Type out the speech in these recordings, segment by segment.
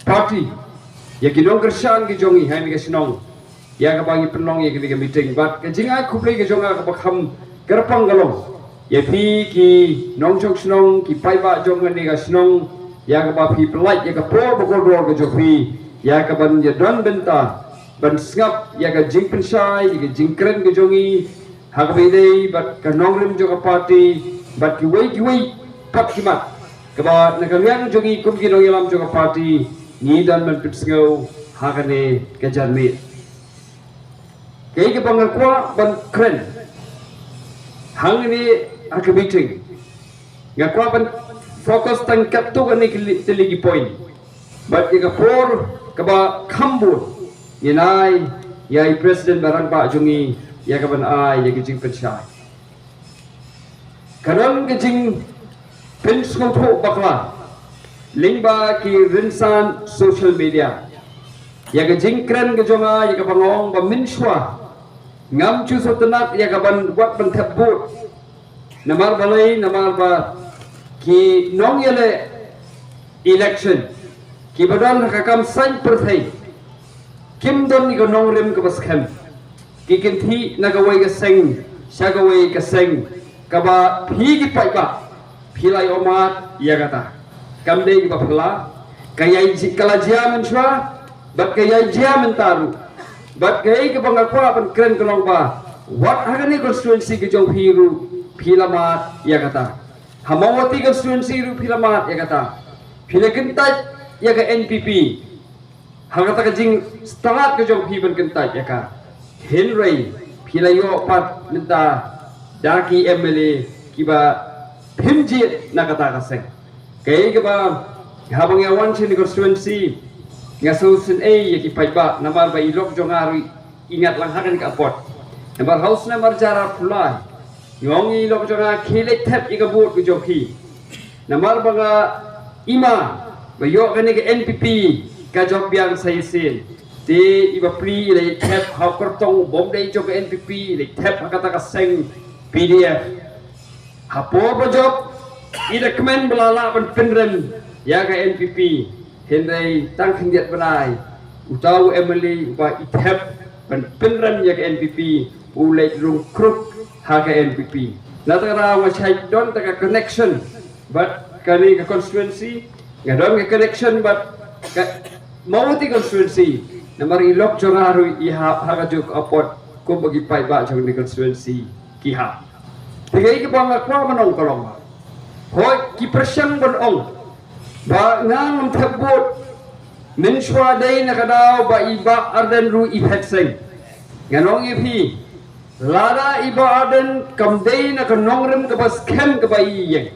party ya kinong kersan ki jongi hai mi ka sinong ya ka bangi penong ya ki meeting but ka jingai khuplei ka jonga ka bakham kerpang galong ya pi ki nong chok sinong ki pai ba jong ni ka sinong ya ka ba pi pelai ya ka por bokor dor ka jopi ya ka ban ya don benta ban ngap ya ka jing pensai ya ka jing kren ka jongi ha ka bidei but ka nong rim jo ka party but ki wei pat kimat kabat nakangyang jongi kum kinong yalam jo ka party ni dan man pitsngau ha ka ne ka jarmi kay ka pangakwa ban kren hang ni ha ka meeting ngakwa ban focus tang kap tu ka ni tiligi point but ka por ka ba khambur yanai yai president barang ba jongi ya ka ban ai ya ka jing pensai kanang ka jing Pinsku tu bakla, lingba ki rinsan social media. Ya ke jingkren ke jonga, ya ke pangong baminswa, ngam cu sotenak ya ke ban buat pentebut. Namar balai, namar ba ki nong yele election, ki badan kakam sain perthai. Kim don ni ko nong rim ke baskem, ki kinti nagawai ke seng, syagawai ke seng, kaba phi ki pai ba. Pilai omat ia kata kamde iba pula kaya kala jia mensua bat kaya jia mentaru bat kaya ke bangakwa pan keren kelong ba what hagani constituency ke jong hiru pilamat ia kata hamawati constituency ru pilamat ia kata pila kentat ia ke NPP hagata ke jing setelah ke jong hiban kentat ia ka Henry pila yo pat minta daki MLA kiba Himjit na kata kaseng. Kaya ba habang yawan siya ni constituency nga susun yaki paiba namar ba ilok jongaru ingat lang hakan ka apot. Namar house namar jara pulai. Ngong ilok jonga kilik tap ikabut ku joki. Namar ba nga ima ba yo kani ka NPP ka job yang sayisin. Di iba pri ilay tap haw kartong bom day jok NPP ilay tap kata kaseng PDF. Hapo bajok i-recommend belala ban pinren ya ka NPP hindai tang khindiat banai utau MLA ba ithep ban pinren ya ka NPP ulai rung kruk ha ka NPP natara wa chai don ta ka connection but kani ka constituency ngadon ka connection but mawati constituency namar ilok joraru iha ha ka juk apot ko bagi pai ba jong ni constituency kiha Tigai ke bangakwa manong kolong. Hoi ki persyang berong. Ba ngang tebut menswa day nakadaw ba iba arden ru iphet seng. Nganong ipi lada iba arden kamday na kanong rim ka bas kem ka ba iyeng.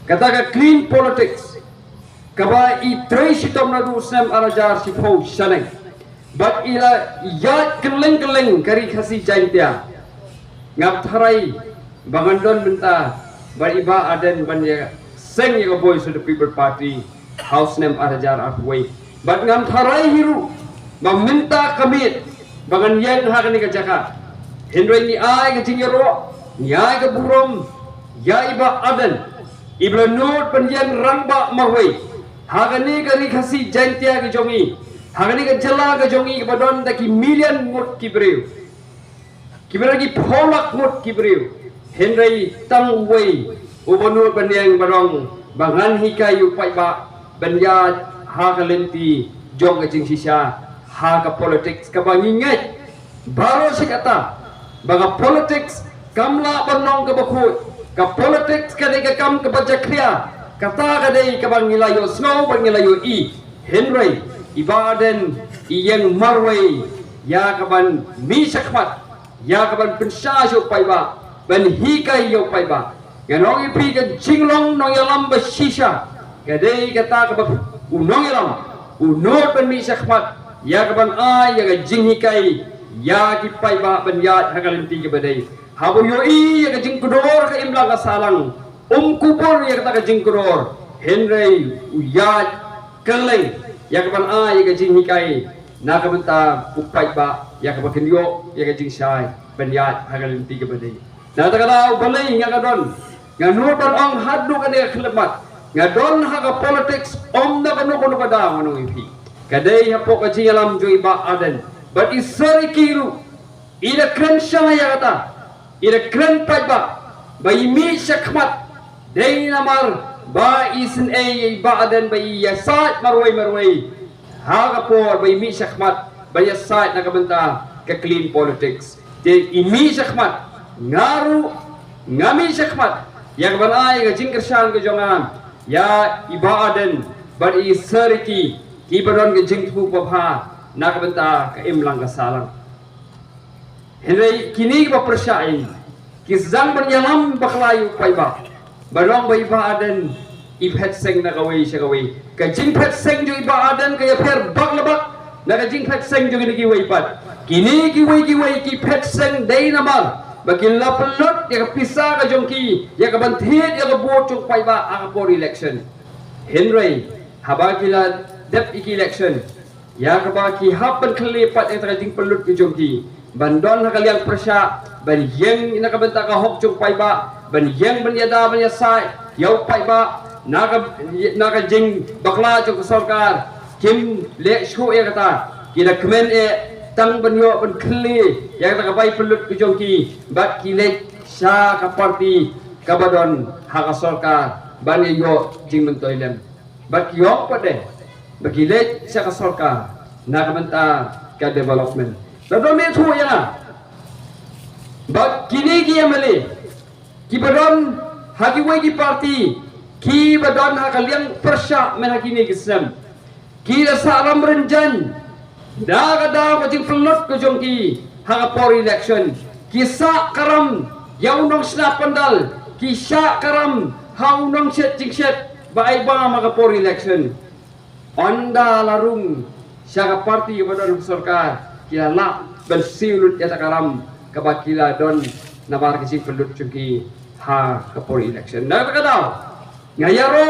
Kata ka clean politics. Ka ba i-tray sitom na dusem arajar si po saneng. But ila yat keleng kari kasi jaintia. Ngap tharay Bangandon minta bariba aden banya seng ya boys of the People Party house name arajar arway but ngam tharai hiru minta kamit bangan yang hakani ka jaka hindoi ni ai ka jingyaro ni ai ka burom ya iba aden ibla not panjan rangba marway hakani ka ri khasi jantia ka jongi hakani ka jala ka jongi ka badon taki million mut kibreu kibragi pholak mut kibreu Henry tang wei ubonu banyang barong bangan hikai upai ba banya ha kalenti jong ka jing sisa ha ka politics ka bangingat baro si kata baga politics kamla banong ka bakut ka politics ka ka kam ka bajakria kata ka dei ka bangilayo snow bangilayo Henry ibaden iyang marway ya ka ban mi sakmat ya ka ban pensasyo upai ba ban hikai yo pai ba nganong ipi ka jinglong nong yalam ba shisha gadai kata ka ba unong yalam unot ban mi sakhmat ya ka ban ai ya ka jing hikai ya ki pai ba ban ya hakalenti ka badai habo yo ya ka jing kudor ka imla ka salang kubur ya kata ka jing kudor Henry uyat keleng ya ka ban ai ya ka jing hikai na ka benta upai ba ya ka ba kenyo ya ka jing sai ban ya hakalenti ka badai na takala balay nga kadon nga nuton ang hadlo ka niya kelemat ngadon haga politics na kono kadang anu ipi kadai hapo ka jingalam jo iba aden but isari kiru ida kren shaya kata ida kren paiba bai mi shakmat dei namar ba isin iba aden bai yasat marwai haga por bai mi shakmat bai yasat nakabenta ka clean politics de imi shakmat ngaru ngami shakmat yang banai ga jingkershan ga jongan ya iba aden but isari ki baron ke jingtu papa nak benta ke imlang ke salang henry kini ba persyain kisang beryalam baklayu paiba barong ba iba aden iphet seng na gawai shagawai ke jingphet seng jo iba aden ke fer baklabak na ke jingphet seng jo gi wai pat kini ki wai ki phet seng dei namal bagi lapelot ya pisah ke jongki ya ke banthit ya ke bot jong paiba ang por election henry habagila deputy election ya kabaki hapan kelipat yang terjadi pelut ke jongki bandon hakaliang persya ban yeng nakabenta ka hok jong paiba ban yeng ban yada ban yasai yau paiba naga jing bakla jong sarkar kim le shu ya kata kila kemen tang ban yo ban kli yang takabai pelut ke jongki bat kile sha ka parti kabadon haka sarkar ban yo jing mentoilem bat yo pade bagilet sa kasorka nakabenta ka development dadon me thu ya bag kini gi amali ki badon hagi wai ki parti ki badon hakaliang persya men hakini gisam ki da salam renjan da kada majing pelot ko jongki haga por election ki sa karam yaunong sna pandal ki sa karam haunong set jingset bai ba maga por election Onda larung syaga parti badon sarkar kila la bersiulut ya takaram kabakila don nabar kising pelut cungki ha kapor election na kadau ngayaro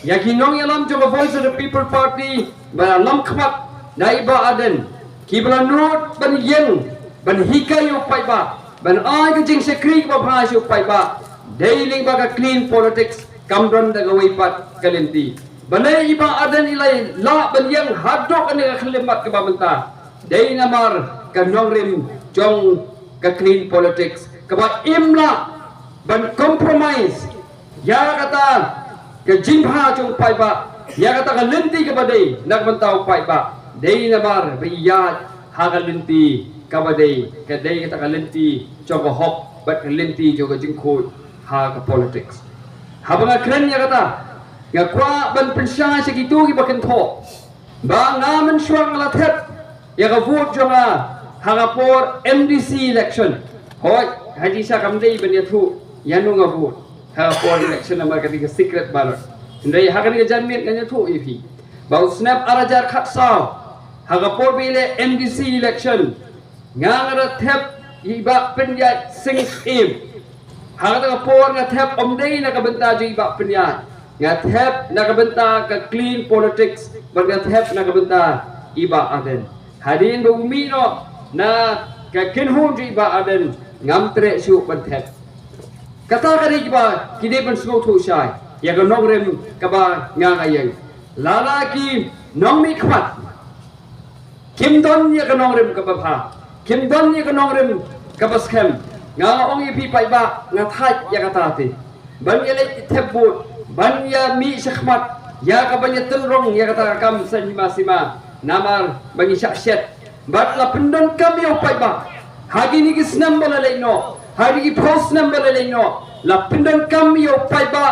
yakinong yalam jo voice of the people party balam khmat naiba aden kibla nut ban yeng ban hikayu paiba ban ai kising sekri ba bhasu paiba daily baga clean politics kamdon daga wipat kalenti banai iba adan ilai la banyang hadok ani khlemat ke babenta dei namar kanongrim jong ka clean politics ka ba imla ban compromise ya kata ke jimpha jong paiba ya kata ka lenti ke badai nak bentau paiba dei namar riyad ha ka lenti ka badai ka dei kata ka lenti jong hop bat lenti jong jingkhut ha ka politics habanga kren ya kata nga kwa ban pensya segitu gi baken tho ba ngamen syang lathet ya ga vote jonga hagapor MDC election hoy haji sa kamdei ban yathu yanu nga vote hagapor election namar katiga secret ballot ndai hagan ga janmit nga yathu ifi ba snap arajar khatsaw hagapor bile MDC election nga nga thep iba penya sing im hagata por nga thep omdei na kabenta jo iba penya ngathep nakabenta ka clean politics ngathep nakabenta iba aden hadin bumi no na ka kinhun iba aden ngamtre su banthep kata kari ba kide ban sgo thu sai ya ga nogrem ka ba nga ngayeng lala ki nongmi khmat kimdon ya ga nogrem ka ba pha kimdon ya ga nogrem ka baskem nga ong ipi pai ba nga thai ya kata ti ban yele thebut ban ya mi syakmat ya ka ban ya telrong ya kata kam sanima sima namar bangi syaksyat bat la pendon kami opai ba hagi ni gis number leno hagi post number leno la pendon kami opai ba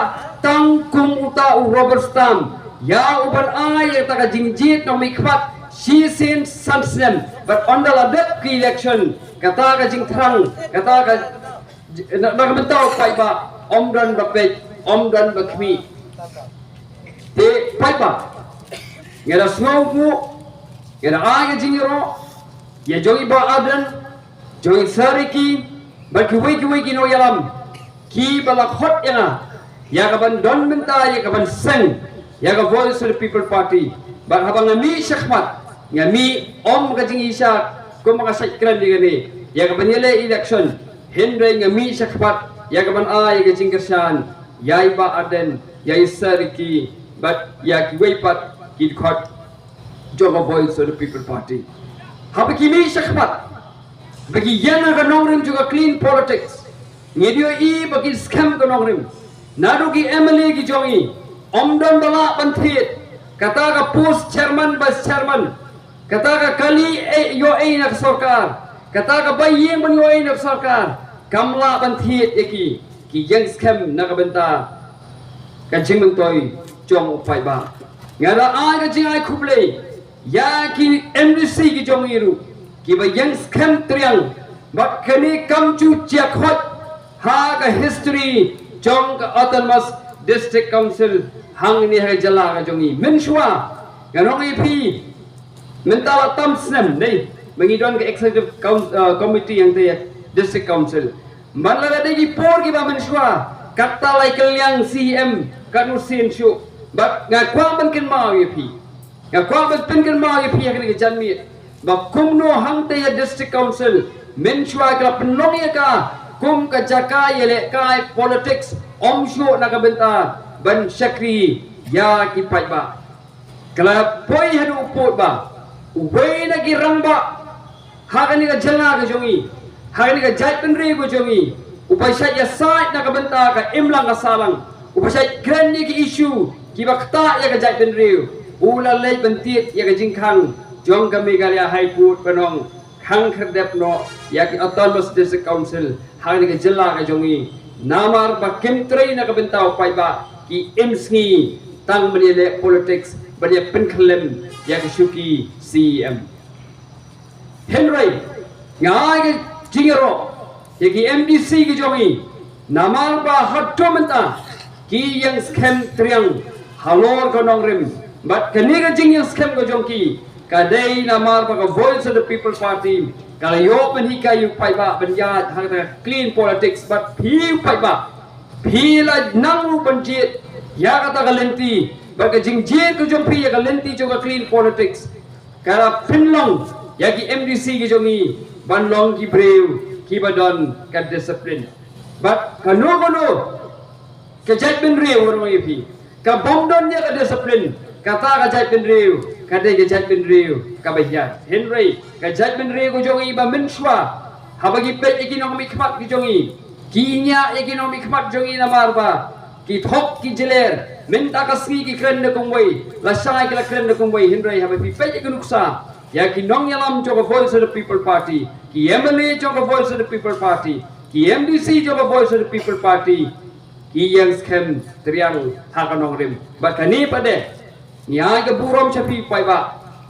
tangkum uta u Robert Stam ya uban ay ta ka jingjit no mikpat si sin sansnem but on the labet election kata ka jingthrang kata ka nakabentaw opai ba omdan bapet omdan bakmi te paipa ngera snowku ngera ay jingiro ya jogi ba adan jogi sariki baki wiki no yalam ki balak hot yana ya kaban don menta ya kaban seng ya ka voice of the people party bak habang ngami syakmat ngami om ka jing isa ko mga sakran digani ya kaban yele election hendre ngami syakmat ya kaban ay ka jingkersan yai ba aden yai sariki but ya ki weipat ki khot joga voice of the people party haba ki mi shakmat bagi yana ka nongrim juga clean politics ngedio I bagi scam ka nongrim nadu ki MLA ki jongi omdon bala banthit kata ka post chairman vice chairman kata ka kali yo nak sarkar kata ka bayeng ban yo nak sarkar kamla banthit eki ki yang scam na ka benta ka jing mentoi jong pai ba ngara ai ka jing ai khuble ya ki MDC ki jongi ru ki ba yang scam triang but kani kam chu chia khot ha ka history jong ka autonomous district council hang ni ha jala ka jongi menshwa ganong ipi mentala tam snem nei mengidon ke executive committee yang te district council manla de ki por ki ba menshwa kata lai kelyang CM kanu sin shu but nga kwang ban ken ma ipi nga kwang ban pen ken ma ipi ha ni janmi ba kumno hang te district council menshwa ka penong ya ka kum ka jaka yele kai politics omsho na ka benta ban syakri ya ki pai ba kala poi hadu upot ba ubai na ki rangba hagani ka jala ka jongi hagani ka jai penri ko jongi upai sai ya sai na ka benta ka imlang ka salang upai sai grand ni ki issue ki bakta ya ka jai penri ula lei bentit ya ka jingkhang jong ka megalia high court panong khang khadep no ya ki autonomous district council hagani ka jala ka jongi namar ba kemtrei na ka benta upai ba ki imsngi tang menile politics bania penklem ya ki shuki CM Henry ngai ke jingero ya ki MDC ki jongi namar ba hatto menta ki yang scam triang halor ko nongrim but kani ka jing yang scam ko jongki kadai namar ba ka voice of the people party kala yo pen hika yu pai ba benya hang clean politics but phi pai ba phi la nang ru panjit ya kata kalenti baga jingjir ko jong phi ya kalenti jo ka clean politics kala pinlong ya ki MDC ki jongi banlong ki brave ki badon ka discipline but kano ka jai ben rew ro ngi phi ka bomdon ya ka discipline kata ka jai ben rew ka de ka jai ben rew ka bayar Henry ka jai ben rew ko jongi ba menshwa habagi pe economic khmat ki jongi kinya economic khmat jongi na marba ki thok ki jeler minta kasgi ki kren de kongwei la sai ki la kren de kongwei Henry habagi pe ki nuksa ya ki nong yalam jo ka voice of the people party ki MLA jo ka voice of the people party ki MDC jo ka voice of the people party ki yang scam triang hakanong rim bakani pade nya ke burom chapi pai ba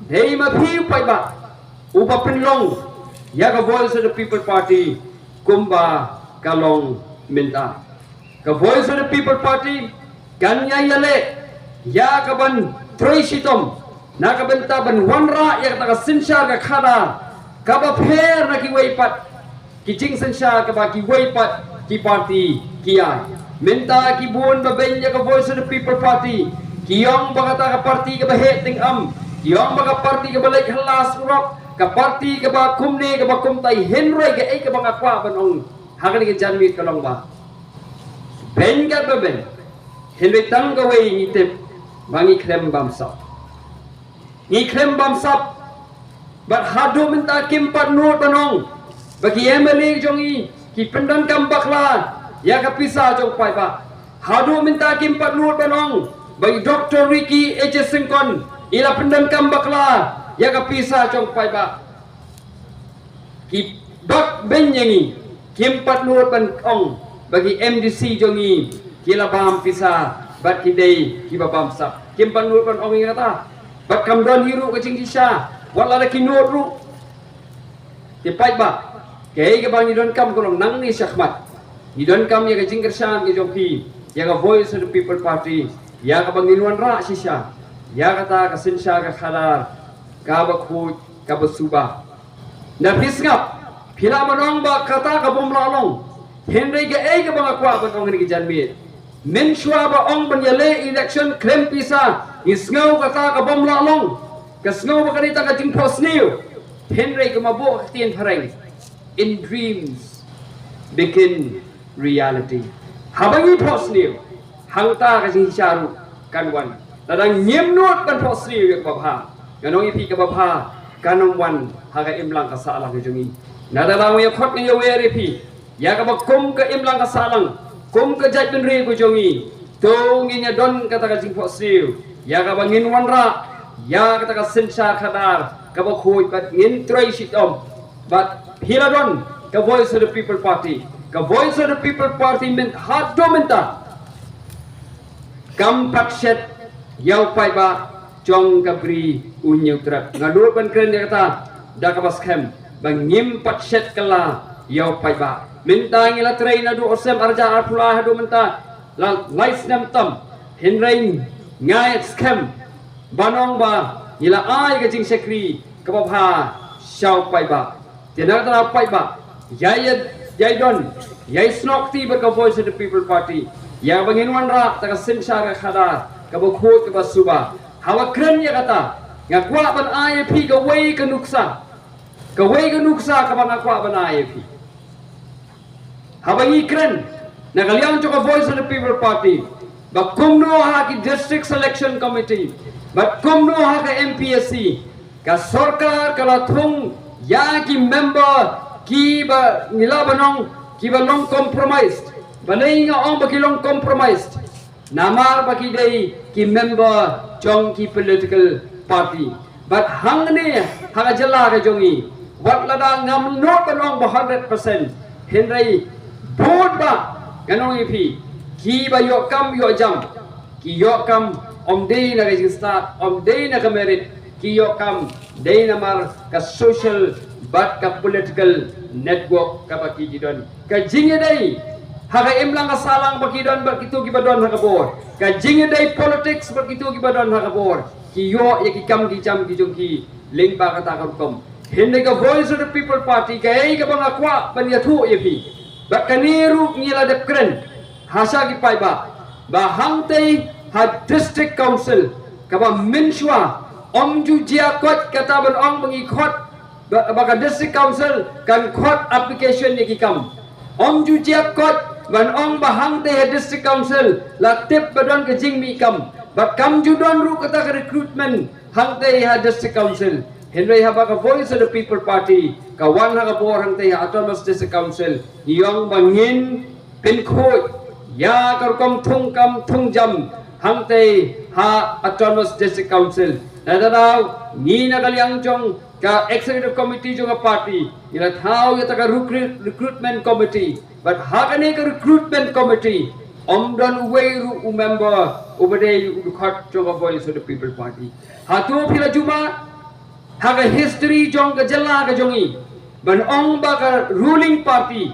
dei ma phi pai ba upa pinlong ya ka voice of the people party kumba kalong minta ka voice of the people party kanya yale ya ka ban troisitom na ka benta ban wanra ya ka sinshar ka khada ka ba pher na ki weipat ki jing sinshar ka ba ki weipat ki party ki ai minta ki bun ba ben ya ka voice of the people party ki yong ba kata ka party ka ba he ting am ki yong ba ka party ka ba lek halas urap ka party ka ba kumne ka ba kumtai Henry ka ai ka ba kwa ban ong hakan ke janmi kalong ba ben ga ba ben Henry tang ka wei ni tep bangi klem bam sap ni klem bam sap but hadu minta kimpat nur banong bagi MLA jongi ki pendan kam bakla ya ka pisa jong pai ba hadu minta kimpat nur banong bagi Dr. Ricky H. Singkon ila pendan kam bakla ya ka pisa jong pai ba ki bak ben yangi kimpat nur ban ong bagi MDC jongi kila bam pisa bat kidei ki babam sap kimpat nur ban ong ngata bat kam don hiru ka cingkisha wala da kinur ru ti pai ba ke bang ni don kam kolong nang ni syahmat ni don kam ya ka cingkersan ke jompi ya ka voice of the people party ya ka bang niluan ra sisha ya kata ka sinsha ka khalar ka ba khu ka ba suba na pisngap phila manong ba kata ka bomla long Henry ke ka bang akwa ba ong ni janmi men shwa ba ong ban yale election klem pisa isngau kata ka bomla long ka snow ba kanita ka ting posniu Henry ka mabo tien pareng in dreams begin reality habangi posniu hangta ka jing charu kanwan tadang nyemnut kan posri ke babha ganong ipi ke babha kanong wan haga imlang ka salang ke jungi nadalaw ya khot ni yawere pi ya ka bakum ke imlang ka salang kum ke jat benri ku jungi tonginya don kata ka jing posri ya ka bangin wanra ya kata ka sensa khadar ka bakhui bat ngin troi sitom but hiladon ka voice of the people party ka voice of the people party meant hard domenta kam pakshet yau pai ba chong kabri unyau trak ngadur ban kren dia kata dak bas kem bangim pakshet kala yau pai ba minta ngila train adu osem arja arpula hadu menta la lais nam tam hinrain ngai scam banong ba ngila ai ka jing sekri ka ba shau pai ba tiada tara pai ba yai don yai snokti ba ka voice of the people party ya bangin wanra ta ka sensa ka khada ka ba khot ka ba suba hawa kren ya kata ngakwa ban IAP ka wei ka nuksa ka ba ngakwa ban IAP hawa ngi kren na kaliang ka voice of the people party ba kumno ha ki district selection committee ba kumno ha ka MPSC ka sarkar kala thung ya ki member ki ba ngila banong ki ba long compromised banai nga ong ba ki long compromised namar ba ki dei ki member chong ki political party but hang ne haga jala ga jongi wat lada ngam no banong ba 100% henry board ba ganong ipi ki ba yo kam yo jam ki yo kam om dei na register om dei na ka merit ki yo kam dei na mar ka social but ka political network ka baki jidon ka jinge dai haga imlang ka salang baki don bakitu ki badon haga bor ka jinge dai politics bakitu ki badon haga bor ki yo ya ki kam ki jam ki jong ki ling ba ka ta kom hinde ka voice of the people party ka ei ka bang akwa ban ya thu ye pi ba kaniru ngila de kren hasa ki pai ba hangtei ha district council ka ba minshwa omju jia kot kata ban ong bangi khot baka district council kan khot application ni ki kam omju jia kot ban ong bahang te district council la tip badon ke jing mi kam ba kam ju don ru kata ka recruitment hang te ha district council henry ha baka voice of the people party ka wan ha ka bor hang te ha autonomous district council yong bangin pin khoi ya kar kom thung jam hang te ha autonomous district council nadadaw ni na kaliang chong ka executive committee jong party ila thau ya taka recruitment committee but hakane ka recruitment committee omdon way ru member ubade ukhat jong voice of the people party hatu phila juma haga history jong ka jalla ka jongi ban ong ba ka ruling party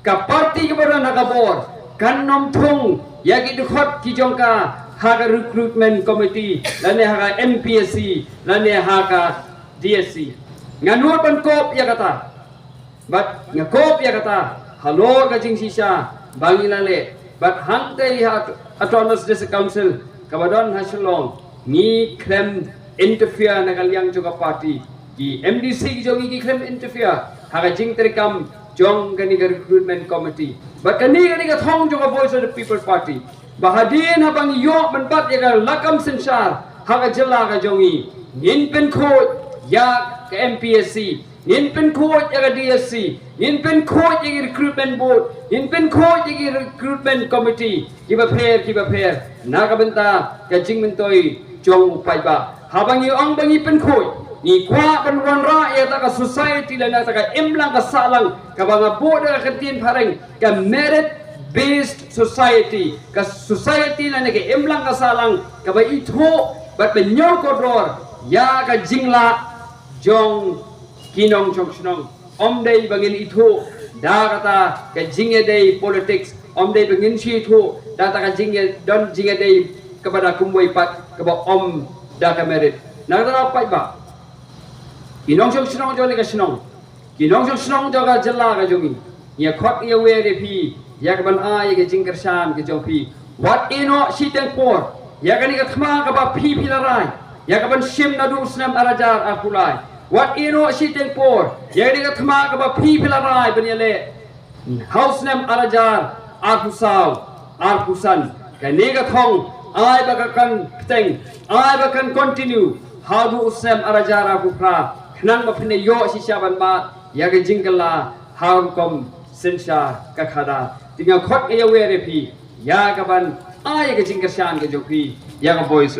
ka party ka baran ka bor kan nom thung ya ki ukhat ki jong ka haga recruitment committee lane haga MPSC lane haga DSC nganur ban kop ya kata but ngakop ya kata halor ka jing sisa bangilale but hangte ha autonomous district council kabadon hasilong ni claim interfere na kaliang juga party di MDC ki jongi ki claim interfere haga jing terikam jong kani ka recruitment committee but kani ka thong juga voice of the people party bahadin habang yo manbat ya lakam sensar haga jela ka jongi nin pen khot ya ke MPSC nin pen khot ya ka DSC nin pen khot ya recruitment board nin pen khot ya recruitment committee kiba pher na ka benta ka jing mentoi jong pai ba habang yo ang bangi pen khot ni kwa ban wan ra ya ta ka society la na ta ka imlang ka salang ka banga board ka tin phareng ka merit based society ka society na nge imlang ka salang ka ba itho bat benyor kodor ya ka jingla jong kinong choksnong omdei bangin itho da kata ka jinge dei politics omdei bangin si itho da ta ka jinge don jinge dei kepada kumwai pat ka ba om da ka merit na ta pai ba kinong choksnong jo ni ka snong kinong choksnong jo ka jalla ka jongi ya khot ya we de pi ya ka ban a ya ka jingkar shan ka jong pi what ino siteng por ya ka ni ka thma ka ba pi larai ya ka ban sim na du snam arajar apulai what ino siteng por ya ka ni ka thma ka ba pi larai ban yale house nam arajar arpusau arpusan Kani ka thong ai bakakan teng ai bakan continue how do usam arajara kupra khnang ma phine yo si saban ba ya ga jingkala how kom sensha ka khada tinga khot ya we re phi ya ka ban ai ga jingka shan ga jo phi ya ga boys